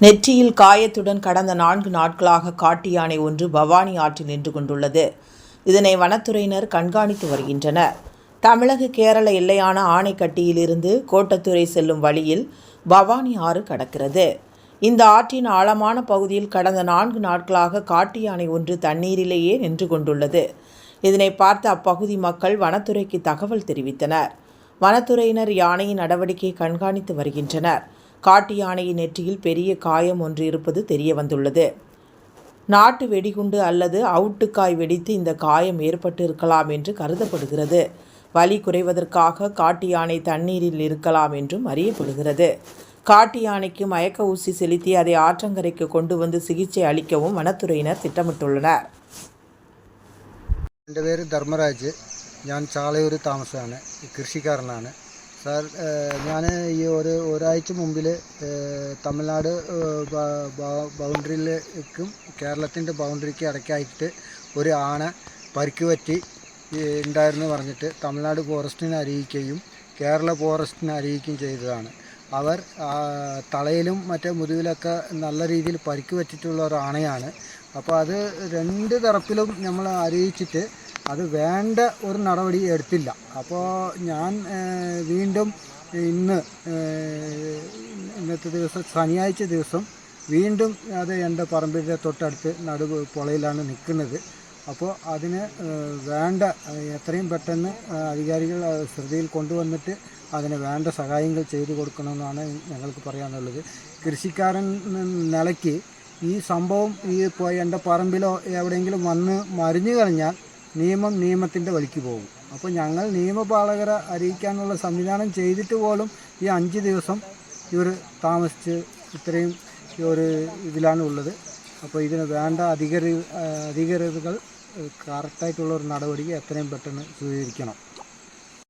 நெற்றியில் காயத்துடன் கடந்த 4 நாட்களாக காட்டு யானை ஒன்று பவானி ஆற்றில் நின்று கொண்டுள்ளது. இதனை வனத்துறையினர் கண்காணித்து வருகின்றனர். தமிழக கேரள எல்லையான ஆனைக்கட்டியிலிருந்து கோட்டத்துறை செல்லும் வழியில் பவானி ஆறு கடக்கிறது. இந்த ஆற்றின் ஆழமான பகுதியில் கடந்த 4 நாட்களாக காட்டு யானை ஒன்று தண்ணீரிலேயே நின்று கொண்டுள்ளது. இதனை பார்த்த அப்பகுதி மக்கள் வனத்துறைக்கு தகவல் தெரிவித்தனர். வனத்துறையினர் யானையின் நடவடிக்கையை கண்காணித்து வருகின்றனர். காட்டு யானையின் நெற்றியில் பெரிய காயம் ஒன்று இருப்பது தெரிய வந்துள்ளது. நாட்டு வெடிகுண்டு அல்லது அவுட்டுக்காய் வெடித்து இந்த காயம் ஏற்பட்டு இருக்கலாம் என்று கருதப்படுகிறது. வலி குறைவதற்காக காட்டு யானை தண்ணீரில் இருக்கலாம் என்றும் அறியப்படுகிறது. காட்டு யானைக்கு மயக்க ஊசி செலுத்தி அதை ஆற்றங்கரைக்கு கொண்டு வந்து சிகிச்சை அளிக்கவும் வனத்துறையினர் திட்டமிட்டுள்ளனர். എൻ്റെ പേര് ധർമ്മരാജ്. ഞാൻ ചാളയൂർ താമസമാണ്, കൃഷിക്കാരനാണ് സാർ. ഞാൻ ഈ ഒരാഴ്ച മുമ്പിൽ തമിഴ്നാട് ബൗണ്ടറിയിലേക്കും കേരളത്തിൻ്റെ ബൗണ്ടറിക്ക് ഇടയ്ക്കായിട്ട് ഒരു ആന പരിക്ക് പറ്റി ഉണ്ടായിരുന്നു പറഞ്ഞിട്ട് തമിഴ്നാട് ഫോറസ്റ്റിനെ അറിയിക്കുകയും കേരള ഫോറസ്റ്റിനെ അറിയിക്കുകയും ചെയ്തതാണ്. അവർ തലയിലും മറ്റേ മുതുകിലൊക്കെ നല്ല രീതിയിൽ പരിക്ക് പറ്റിയിട്ടുള്ള ഒരു ആനയാണ്. അപ്പോൾ അത് രണ്ട് തരത്തിലും നമ്മൾ അറിയിച്ചിട്ട് അത് വേണ്ട ഒരു നടപടി എടുത്തില്ല. അപ്പോൾ ഞാൻ വീണ്ടും ഇന്നത്തെ ദിവസം ശനിയാഴ്ച ദിവസം വീണ്ടും അത് എൻ്റെ പറമ്പിൻ്റെ തൊട്ടടുത്ത് പുഴയിലാണ് നിൽക്കുന്നത്. അപ്പോൾ അതിന് വേണ്ട എത്രയും പെട്ടെന്ന് അധികാരികൾ ശ്രദ്ധയിൽ കൊണ്ടുവന്നിട്ട് അതിന് വേണ്ട സഹായങ്ങൾ ചെയ്തു കൊടുക്കണമെന്നാണ് ഞങ്ങൾക്ക് പറയാനുള്ളത്. കൃഷിക്കാരൻ നിലയ്ക്ക് ഈ സംഭവം എൻ്റെ പറമ്പിലോ എവിടെയെങ്കിലും വന്ന് മറിഞ്ഞു കഴിഞ്ഞാൽ നിയമത്തിൻ്റെ വഴിക്ക് പോകും. അപ്പോൾ ഞങ്ങൾ നിയമപാലകരെ അറിയിക്കാനുള്ള സംവിധാനം ചെയ്തിട്ട് പോലും ഈ 5 ദിവസം ഇവർ താമസിച്ച് ഇത്രയും ഒരു ഇതിലാണ് ഉള്ളത്. അപ്പോൾ ഇതിന് വേണ്ട അധികാരികൾ കറക്റ്റായിട്ടുള്ള ഒരു നടപടി എത്രയും പെട്ടെന്ന് സ്വീകരിക്കണം.